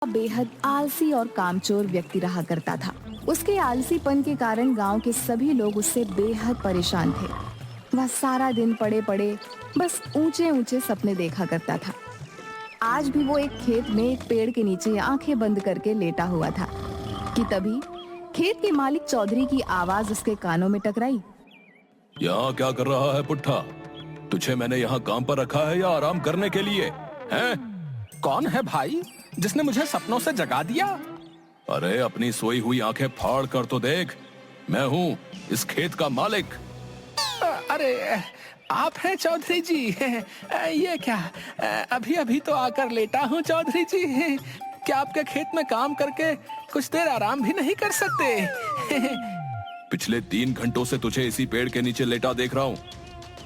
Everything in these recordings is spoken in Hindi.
बेहद आलसी और कामचोर व्यक्ति रहा करता था। उसके आलसीपन के कारण गांव के सभी लोग उससे बेहद परेशान थे। वह सारा दिन पड़े पड़े बस ऊंचे ऊंचे सपने देखा करता था। आज भी वो एक खेत में एक पेड़ के नीचे आंखें बंद करके लेटा हुआ था कि तभी खेत के मालिक चौधरी की आवाज उसके कानों में टकराई। यहाँ क्या कर रहा है पुट्ठा? तुझे मैंने यहाँ काम पर रखा है या आराम करने के लिए? हैं? कौन है भाई जिसने मुझे सपनों से जगा दिया? अरे अपनी सोई हुई आंखें फाड़ कर तो देख, मैं हूँ इस खेत का मालिक। अरे आप हैं चौधरी जी? ये क्या, अभी अभी तो आकर लेटा हूँ चौधरी जी। क्या आपके खेत में काम करके कुछ देर आराम भी नहीं कर सकते? पिछले 3 घंटों से तुझे इसी पेड़ के नीचे लेटा देख रहा हूँ।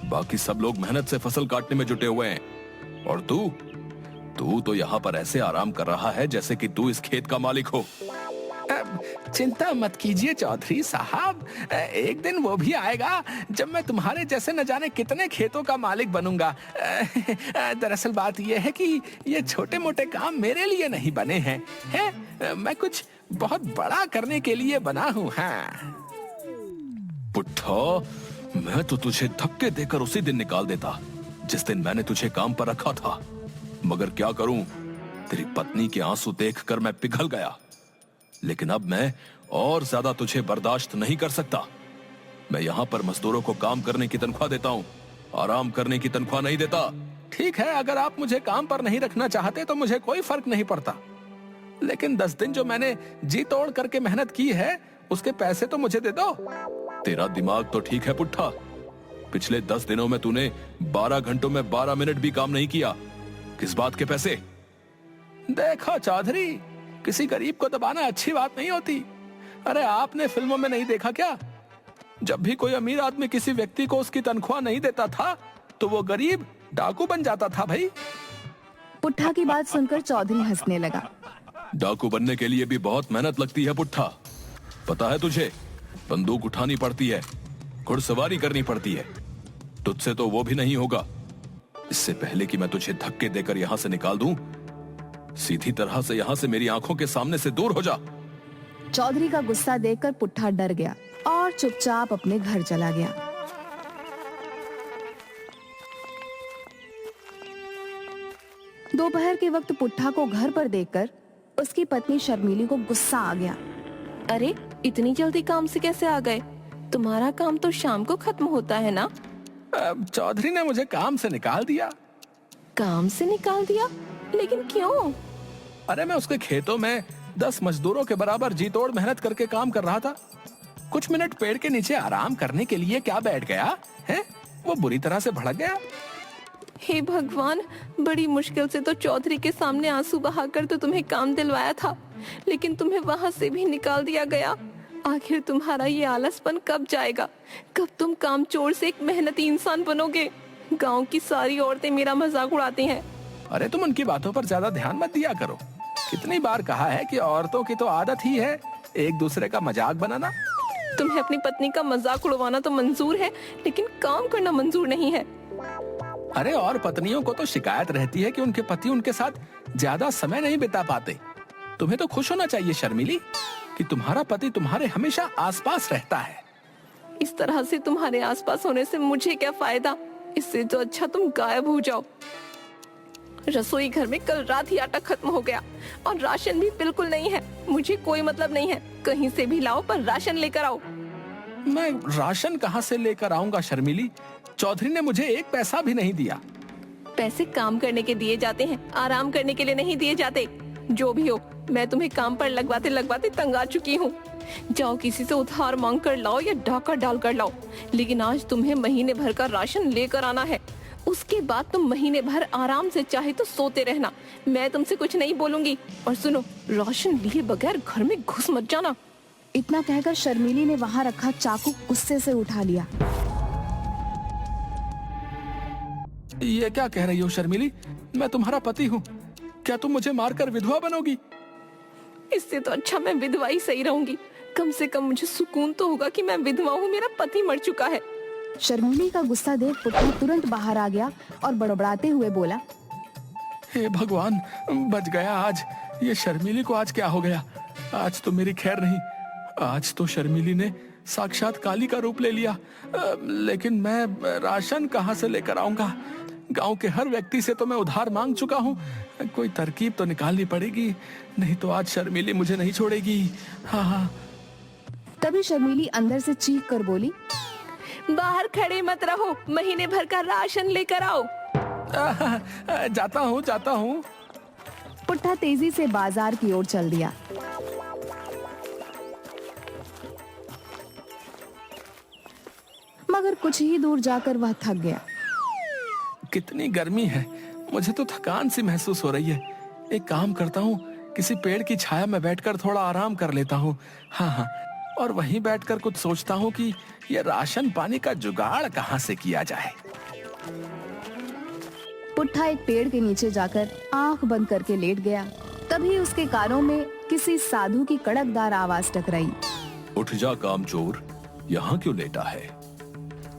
बाकी सब लोग मेहनत से फसल काटने में जुटे हुए हैं और तू तो यहाँ पर ऐसे आराम कर रहा है जैसे कि तू इस खेत का मालिक हो। चिंता मत कीजिए चौधरी साहब, एक दिन वो भी आएगा जब मैं तुम्हारे जैसे न जाने कितने खेतों का मालिक बनूंगा। दरअसल बात यह है कि ये छोटे मोटे काम मेरे लिए नहीं बने हैं, मैं कुछ बहुत बड़ा करने के लिए बना हूँ। हाँ पुट्ठा, मैं तो तुझे धक्के देकर उसी दिन निकाल देता जिस दिन मैंने तुझे काम पर रखा था, मगर क्या करूं, तेरी पत्नी के आंसू देखकर मैं पिघल गया। लेकिन अब मैं और ज्यादा तुझे बर्दाश्त नहीं कर सकता। मैं यहाँ पर मजदूरों को काम करने की तनख्वाह देता हूँ, आराम करने की तनख्वाह नहीं देता। ठीक है, अगर आप मुझे काम पर नहीं रखना चाहते तो मुझे कोई फर्क नहीं पड़ता, लेकिन 10 दिन जो मैंने जी तोड़ करके मेहनत की है उसके पैसे तो मुझे दे दो। तेरा दिमाग तो ठीक है पुट्ठा, पिछले 10 दिनों में तूने 12 घंटों में 12 मिनट भी काम नहीं किया। किस बात के पैसे? देखो चौधरी, किसी गरीब को दबाना अच्छी बात नहीं होती। अरे आपने फिल्मों में नहीं देखा क्या, जब भी कोई अमीर आदमी किसी व्यक्ति को उसकी तनख्वाह नहीं देता था तो वो गरीब डाकू बन जाता था। भाई पुट्ठा की बात सुनकर चौधरी हंसने लगा। डाकू बनने के लिए भी बहुत मेहनत लगती है पुट्ठा, पता है तुझे? बंदूक उठानी पड़ती है, घुड़सवारी करनी पड़ती है। तुझसे तो वो भी नहीं होगा। इससे पहले कि मैं तुझे धक्के देकर यहाँ से निकाल दूं, सीधी तरह से यहाँ से मेरी आंखों के सामने से दूर हो जा। चौधरी का गुस्सा देखकर पुट्ठा डर गया और चुपचाप अपने घर चला गया। दोपहर के वक्त पुट्ठा को घर पर देखकर उसकी पत्नी शर्मिली को गुस्सा आ गया। अरे इतनी जल्दी काम से कैसे आ गए? तुम्हारा काम तो शाम को खत्म होता है ना? चौधरी ने मुझे काम से निकाल दिया। काम से निकाल दिया? लेकिन क्यों? अरे मैं उसके खेतों में 10 मजदूरों के बराबर जी तोड़ मेहनत करके काम कर रहा था। कुछ मिनट पेड़ के नीचे आराम करने के लिए क्या बैठ गया है, वो बुरी तरह से भड़क गया। हे भगवान, बड़ी मुश्किल से तो चौधरी के सामने आंसू बहाकर तो तुम्हें काम दिलवाया था, लेकिन तुम्हें वहां से भी निकाल दिया गया। आखिर तुम्हारा ये आलसपन कब जाएगा? कब तुम कामचोर से एक मेहनती इंसान बनोगे? गांव की सारी औरतें मेरा मजाक उड़ाती हैं। अरे तुम उनकी बातों पर ज्यादा ध्यान मत दिया करो। कितनी बार कहा है कि औरतों की तो आदत ही है एक दूसरे का मजाक बनाना। तुम्हें अपनी पत्नी का मजाक उड़वाना तो मंजूर है, लेकिन काम करना मंजूर नहीं है। अरे और पत्नियों को तो शिकायत रहती है कि उनके पति उनके साथ ज्यादा समय नहीं बिता पाते। तुम्हें तो खुश होना चाहिए शर्मिली कि तुम्हारा पति तुम्हारे हमेशा आसपास रहता है। इस तरह से तुम्हारे आसपास होने से मुझे क्या फायदा? इससे तो अच्छा तुम गायब हो जाओ। रसोई घर में कल रात ही आटा खत्म हो गया और राशन भी बिल्कुल नहीं है। मुझे कोई मतलब नहीं है, कहीं से भी लाओ पर राशन लेकर आओ। मैं राशन कहाँ से लेकर आऊंगा शर्मिली? चौधरी ने मुझे 1 पैसा भी नहीं दिया। पैसे काम करने के दिए जाते हैं, आराम करने के लिए नहीं दिए जाते। जो भी हो, मैं तुम्हें काम पर लगवाते लगवाते तंग आ चुकी हूँ। जाओ किसी से उधार मांग कर लाओ या डाका डाल कर लाओ, लेकिन आज तुम्हें महीने भर का राशन लेकर आना है। उसके बाद तुम महीने भर आराम से चाहे तो सोते रहना। मैं तुमसे कुछ नहीं बोलूंगी। और सुनो, राशन लिए बगैर घर में घुस मत जाना। इतना कहकर शर्मिली ने वहां रखा चाकू गुस्से से उठा लिया। ये क्या कह रही हो शर्मिली? मैं तुम्हारा पति हूँ, क्या तुम मुझे मारकर विधवा बनोगी? इससे तो अच्छा मैं विधवा ही सही रहूंगी। कम से कम मुझे सुकून तो होगा कि मैं विधवा हूँ, मेरा पति मर चुका है। शर्मिली का गुस्सा देख पुट्ठा तुरंत बाहर आ गया और बड़बड़ाते हुए बोला, हे भगवान, बच गया आज। ये शर्मिली को आज क्या हो गया? आज तो मेरी खैर नहीं। आज तो शर्मिली ने साक्षात काली का रूप ले लिया। लेकिन मैं राशन कहाँ से लेकर आऊंगा? गांव के हर व्यक्ति से तो मैं उधार मांग चुका हूँ। कोई तरकीब तो निकालनी पड़ेगी, नहीं तो आज शर्मिली मुझे नहीं छोड़ेगी। हाँ हाँ। तभी शर्मिली अंदर से चीख कर बोली, बाहर खड़े मत रहो, महीने भर का राशन लेकर आओ। जाता हूँ। पुट्ठा तेजी से बाजार की ओर चल दिया। मगर कुछ ही दूर जाकर वह थक गया। कितनी गर्मी है, मुझे तो थकान सी महसूस हो रही है। एक काम करता हूँ, किसी पेड़ की छाया में बैठकर थोड़ा आराम कर लेता हूँ। हाँ, और वहीं बैठकर कुछ सोचता हूँ कि ये राशन पानी का जुगाड़ कहाँ से किया जाए। पुट्ठा एक पेड़ के नीचे जाकर आंख बंद करके लेट गया। तभी उसके कानों में किसी साधु की कड़कदार आवाज टकराई। उठ जा कामचोर, यहाँ क्यों लेटा है?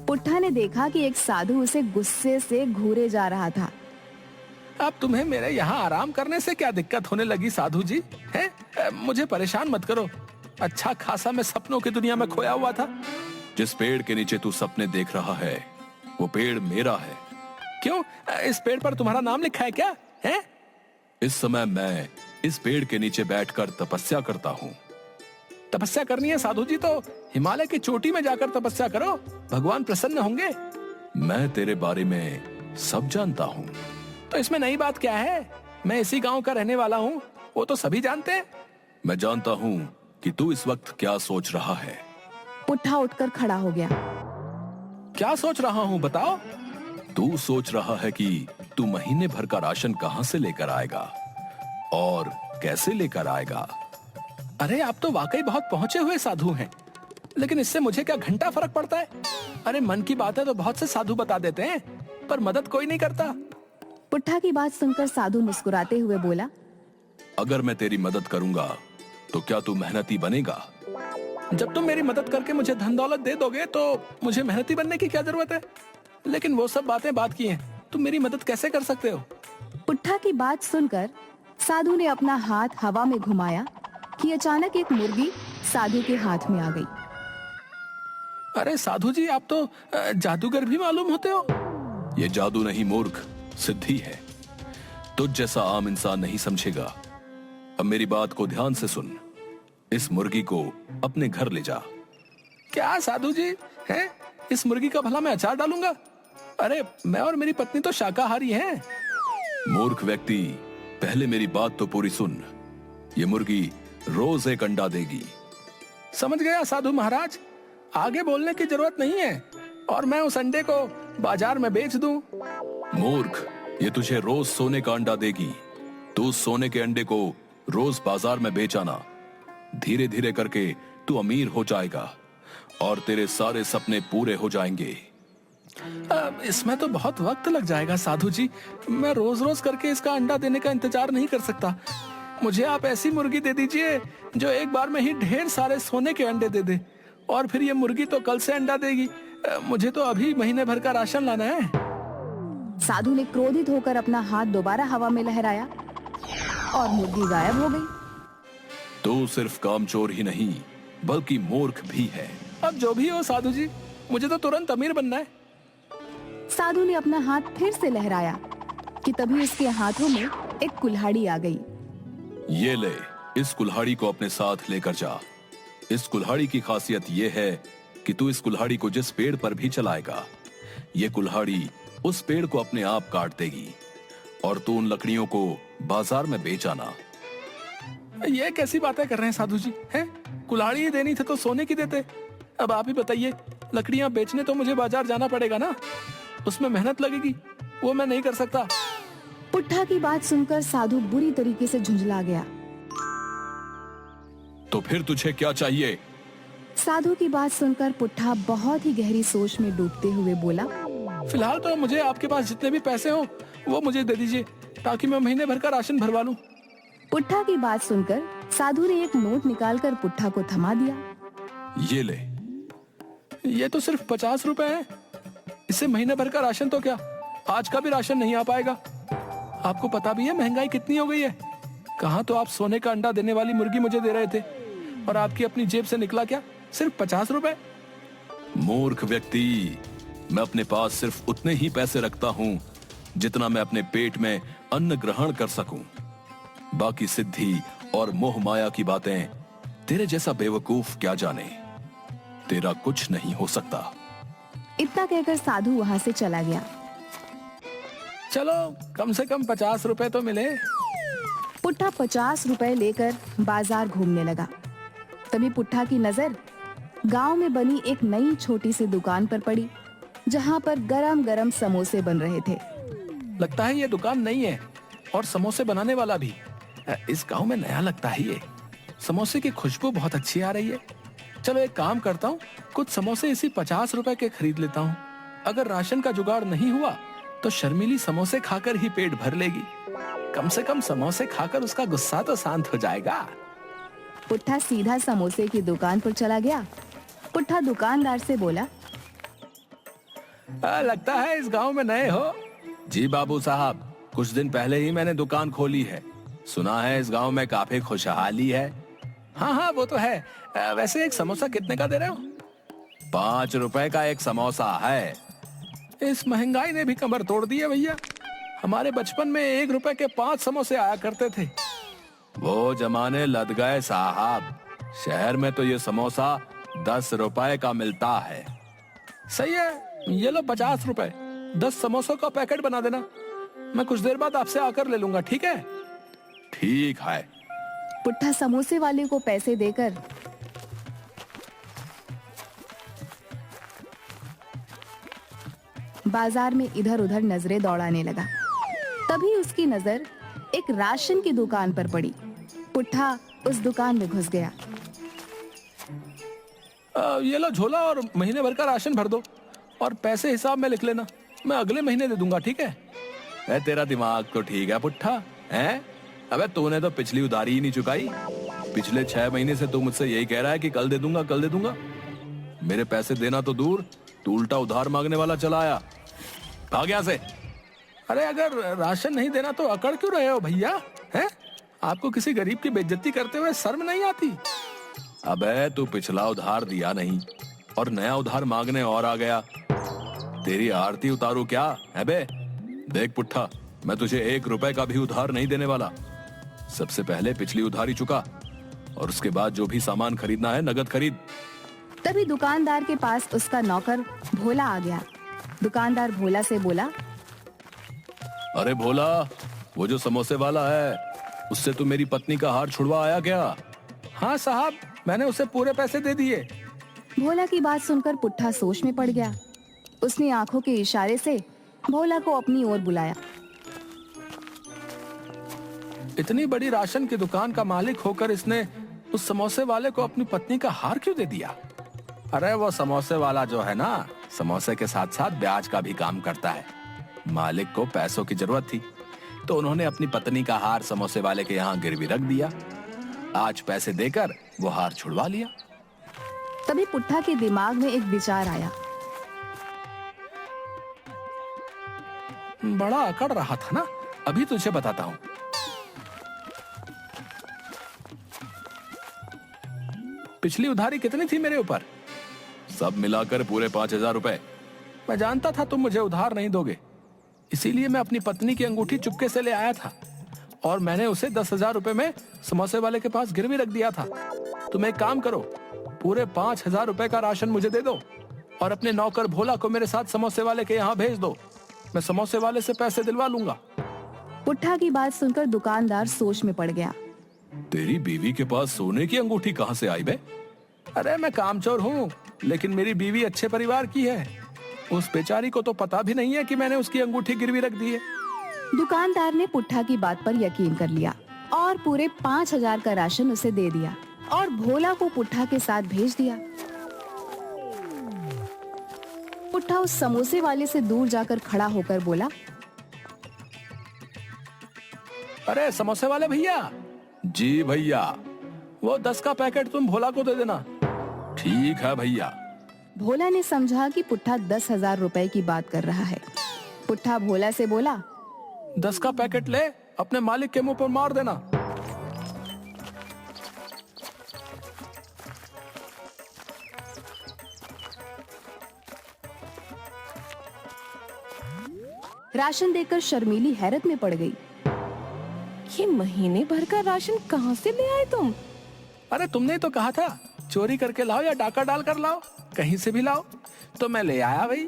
पुट्ठा ने देखा कि एक साधु उसे गुस्से से घूरे जा रहा था। अब तुम्हें मेरे यहाँ आराम करने से क्या दिक्कत होने लगी साधु जी? हैं? मुझे परेशान मत करो। अच्छा खासा मैं सपनों की दुनिया में खोया हुआ था। जिस पेड़ के नीचे तू सपने देख रहा है, वो पेड़ मेरा है। क्यों? इस पेड़ पर तुम्हारा नाम लिखा है क्या? हैं? इस समय मैं इस पेड़ के नीचे बैठकर तपस्या करता हूँ। तपस्या करनी है साधु जी तो हिमालय की चोटी में जाकर तपस्या करो, भगवान प्रसन्न होंगे। मैं तेरे बारे में सब जानता हूँ। तो इसमें नई बात क्या है? मैं इसी गांव का रहने वाला हूँ, वो तो सभी जानते हैं। मैं जानता हूँ कि तू इस वक्त क्या सोच रहा है। पुट्ठा उठकर खड़ा हो गया। क्या सोच रहा हूँ बताओ? तू सोच रहा है कि तू महीने भर का राशन कहाँ से लेकर आएगा और कैसे लेकर आएगा। अरे आप तो वाकई बहुत पहुंचे हुए साधु हैं, लेकिन इससे मुझे क्या घंटा फर्क पड़ता है? अरे मन की बात है तो बहुत से साधु बता देते हैं, पर मदद कोई नहीं करता। पुट्ठा की बात सुनकर साधु मुस्कुराते हुए बोला, अगर मैं तेरी मदद करूंगा तो क्या तू मेहनती बनेगा? जब तुम मेरी मदद करके मुझे धन दौलत दे दोगे तो मुझे मेहनती बनने की क्या जरूरत है? लेकिन वो सब बातें बात की हैं, तुम मेरी मदद कैसे कर सकते हो? पुट्ठा की बात सुनकर साधु ने अपना हाथ हवा में घुमाया कि अचानक एक मुर्गी साधु के हाथ में आ गई। अरे साधु जी, आप तो जादूगर भी मालूम होते हो। ये जादू नहीं मूर्ख, सिद्धि है। तुझ जैसा आम इंसान नहीं समझेगा। अब मेरी बात को ध्यान से सुन। इस मुर्गी को अपने घर ले जा। क्या साधु जी हैं? इस मुर्गी का भला मैं अचार डालूंगा? अरे मैं और मेरी पत्नी तो शाकाहारी हैं। मूर्ख व्यक्ति, पहले मेरी बात तो पूरी सुन। ये मुर्गी रोज एक अंडा देगी। समझ गया साधु महाराज, आगे बोलने की जरूरत नहीं है। और मैं उस अंडे को बाजार में बेच दूं? मूर्ख, ये तुझे रोज सोने का अंडा देगी। तू उस सोने के अंडे को रोज बाजार में बेच आना। धीरे धीरे करके तू अमीर हो जाएगा और तेरे सारे सपने पूरे हो जाएंगे। इसमें तो बहुत वक्त लग जाएगा साधु जी। मैं रोज रोज करके इसका अंडा देने का इंतजार नहीं कर सकता। मुझे आप ऐसी मुर्गी दे दीजिए जो एक बार में ही ढेर सारे सोने के अंडे दे दे, और फिर ये मुर्गी तो कल से अंडा देगी। मुझे तो अभी महीने भर का राशन लाना है। साधु ने क्रोधित होकर अपना हाथ दोबारा हवा में लहराया और मुर्गी गायब हो गई। तू सिर्फ कामचोर ही नहीं बल्कि मूर्ख भी है। अब जो भी हो साधु जी, मुझे तो तुरंत अमीर बनना है। साधु ने अपना हाथ फिर से लहराया कि तभी उसके हाथों में एक कुल्हाड़ी आ गई। ये ले, इस कुल्हाड़ी को अपने साथ लेकर जा। इस कुल्हाड़ी की खासियत ये है कि तू इस कुल्हाड़ी को जिस पेड़ पर भी चलाएगा, ये कुल्हाड़ी उस पेड़ को अपने आप काट देगी और तू उन लकड़ियों को बाजार में बेच आना। ये कैसी बातें कर रहे हैं साधु जी? हैं? कुल्हाड़ी ही देनी थी तो सोने की देते। अब आप ही बताइए, लकड़ियां बेचने तो मुझे बाजार जाना पड़ेगा ना, उसमें मेहनत लगेगी, वो मैं नहीं कर सकता। पुट्ठा की बात सुनकर साधु बुरी तरीके से झुंझला गया। तो फिर तुझे क्या चाहिए? साधु की बात सुनकर पुट्ठा बहुत ही गहरी सोच में डूबते हुए बोला, फिलहाल तो मुझे आपके पास जितने भी पैसे हो वो मुझे दे दीजिए, ताकि मैं महीने भर का राशन भरवा लूं। पुट्ठा की बात सुनकर साधु ने एक नोट निकालकर पुट्ठा को थमा दिया। ये ले। ये तो सिर्फ 50 रुपए है। इससे महीने भर का राशन तो क्या, आज का भी राशन नहीं आ पाएगा। आपको पता भी है महंगाई कितनी हो गई है। कहाँ तो आप सोने का अंडा देने वाली मुर्गी मुझे दे रहे थे, और आपकी अपनी जेब से निकला क्या सिर्फ 50 रुपए? मूर्ख व्यक्ति, मैं अपने पास सिर्फ उतने ही पैसे रखता हूं जितना मैं अपने पेट में अन्न ग्रहण कर सकूं। बाकी सिद्धि और मोह माया की बातें तेरे जैसा बेवकूफ क्या जाने। तेरा कुछ नहीं हो सकता। इतना कहकर साधु वहां से चला गया। चलो कम से कम 50 रुपए तो मिले। पुट्ठा 50 रुपए लेकर बाजार घूमने लगा। तभी पुट्ठा की नजर गांव में बनी एक नई छोटी सी दुकान पर पड़ी, जहां पर गरम गरम समोसे बन रहे थे। लगता है ये दुकान नई है और समोसे बनाने वाला भी। इस गांव में नया लगता है ये। समोसे की खुशबू बहुत अच्छी आ रही है। चलो एक काम करता हूँ, कुछ समोसे इसी 50 रुपए के खरीद लेता हूँ। अगर राशन का जुगाड़ नहीं हुआ तो शर्मिली समोसे खाकर ही पेट भर लेगी। कम से कम समोसे खाकर उसका गुस्सा तो शांत हो जाएगा। पुट्ठा सीधा समोसे की दुकान पर चला गया। पुट्ठा दुकानदार से बोला, लगता है इस गांव में नए हो। जी बाबू साहब, कुछ दिन पहले ही मैंने दुकान खोली है। सुना है इस गांव में काफी खुशहाली है। हाँ हाँ वो तो है। वैसे एक समोसा कितने का दे रहे हो? 5 रुपए का एक समोसा है। इस महंगाई ने भी कमर तोड़ दी है भैया। हमारे बचपन में 1 रुपए के 5 समोसे आया करते थे। वो जमाने लद गए साहब। शहर में तो ये समोसा 10 रुपए का मिलता है। सही है, ये लो 50 रुपए। 10 समोसों का पैकेट बना देना। मैं कुछ देर बाद आपसे आकर ले लूंगा, ठीक है? ठीक है। पुट्ठा समोसे वाले को पैसे देकर बाजार में इधर उधर नजरें दौड़ाने लगा। तभी उसकी नजर एक राशन की दुकान पर पड़ी। पुट्ठा उस दुकान में घुस गया। ये लो झोला और महीने भर का राशन भर दो, और पैसे हिसाब में लिख लेना। मैं अगले महीने दे दूंगा, ठीक है? तेरा दिमाग तो ठीक है पुट्ठा, हैं? अबे तूने तो पिछली उधारी ही नहीं चुकाई। पिछले 6 महीने से तू मुझसे यही कह रहा है कि कल दे दूंगा, कल दे दूंगा। मेरे पैसे देना तो दूर, तू उल्टा उधार मांगने वाला चला आया। भाग यहाँ से। अरे अगर राशन नहीं देना तो अकड़ क्यों रहे हो भैया? हैं? आपको किसी गरीब की बेइज्जती करते हुए शर्म नहीं आती? अबे तू पिछला उधार दिया नहीं और नया उधार मांगने और आ गया। तेरी आरती उतारू क्या है बे? देख पुट्ठा, मैं तुझे 1 रुपए का भी उधार नहीं देने वाला। सबसे पहले पिछली उधारी चुका, और उसके बाद जो भी सामान खरीदना है नगद खरीद। तभी दुकानदार के पास उसका नौकर भोला आ गया। दुकानदार भोला से बोला, अरे भोला, वो जो समोसे वाला है, उससे तू मेरी पत्नी का हार छुड़वा आया क्या? हाँ साहब, मैंने उसे पूरे पैसे दे दिए। भोला की बात सुनकर पुट्ठा सोच में पड़ गया। उसने आंखों के इशारे से भोला को अपनी ओर बुलाया। इतनी बड़ी राशन की दुकान का मालिक होकर इसने उस समोसे वाले को अपनी पत्नी का हार क्यों दे दिया? अरे वो समोसे वाला जो है ना, समोसे के साथ साथ ब्याज का भी काम करता है। मालिक को पैसों की जरूरत थी, तो उन्होंने अपनी पत्नी का हार समोसे वाले के यहाँ गिरवी रख दिया। आज पैसे देकर वो हार छुड़वा लिया। तभी पुट्ठा के दिमाग में एक विचार आया। बड़ा अकड़ रहा था ना, अभी तुझे बताता हूँ। पिछली उधारी कितनी थी मेरे ऊपर? सब मिलाकर पूरे 5000 रुपए। मैं जानता था तुम मुझे उधार नहीं दोगे, इसीलिए मैं अपनी पत्नी की अंगूठी चुपके से ले आया था, और मैंने उसे 10,000 रुपए में समोसे वाले के पास गिरवी रख दिया था। तुम एक काम करो, पूरे 5,000 रुपए का राशन मुझे दे दो, और अपने नौकर भोला को मेरे साथ समोसे वाले के यहाँ भेज दो। मैं समोसे वाले से पैसे दिलवा लूंगा। पुट्ठा की बात सुनकर दुकानदार सोच में पड़ गया। तेरी बीवी के पास सोने की अंगूठी कहाँ से आई बे? अरे मैं कामचोर हूँ, लेकिन मेरी बीवी अच्छे परिवार की है। उस बेचारी को तो पता भी नहीं है कि मैंने उसकी अंगूठी गिरवी रख दी है। दुकानदार ने पुट्ठा की बात पर यकीन कर लिया और पूरे 5,000 का राशन उसे दे दिया और भोला को पुट्ठा के साथ भेज दिया। पुट्ठा उस समोसे वाले से दूर जाकर खड़ा होकर बोला, अरे समोसे वाले भैया। जी भैया। वो 10 का पैकेट तुम भोला को दे देना। ठीक है भैया। भोला ने समझा कि पुट्ठा 10,000 रुपए की बात कर रहा है। पुट्ठा भोला से बोला, 10 का पैकेट ले अपने मालिक के मुंह पर मार देना। राशन देखकर शर्मीली हैरत में पड़ गई। ये महीने भर का राशन कहाँ से ले आए तुम? अरे तुमने तो कहा था चोरी करके लाओ या डाका डाल कर लाओ, कहीं से भी लाओ, तो मैं ले आया भाई।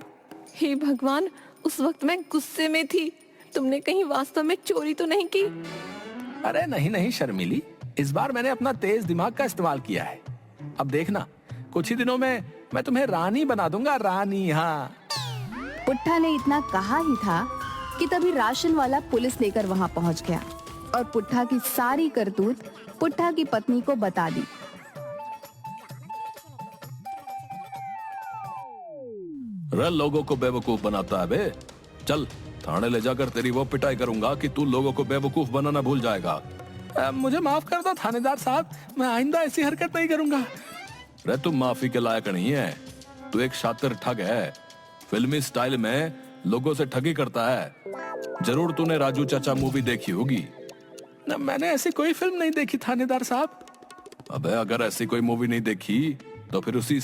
हे भगवान, उस वक्त मैं गुस्से में थी। तुमने कहीं वास्तव में चोरी तो नहीं की? अरे नहीं नहीं शर्मिली, इस बार मैंने अपना तेज दिमाग का इस्तेमाल किया है। अब देखना, कुछ ही दिनों में मैं तुम्हें रानी बना दूंगा, रानी। हाँ। पुट्ठा ने इतना कहा ही था कि तभी राशन वाला पुलिस लेकर वहां पहुंच गया और पुट्ठा की सारी करतूत पुट्ठा की पत्नी को बता दी। रे लोगों को बेवकूफ बनाता है बे। चल थाने ले जाकर तेरी वो पिटाई करूंगा कि तू लोगों को बेवकूफ बनाना भूल जाएगा। मुझे माफ कर दो थानेदार साहब, मैं आइंदा ऐसी हरकत नहीं करूंगा। रे तू माफी के लायक नहीं है, तू एक शातिर ठग है। फिल्मी स्टाइल में लोगों से ठगी करता है। जरूर तूने राजू चाचा मूवी देखी होगी। न, मैंने ऐसी कोई फिल्म नहीं देखी थानेदार साहब। अबे अगर ऐसी कोई मूवी नहीं देखी तो फिर उसी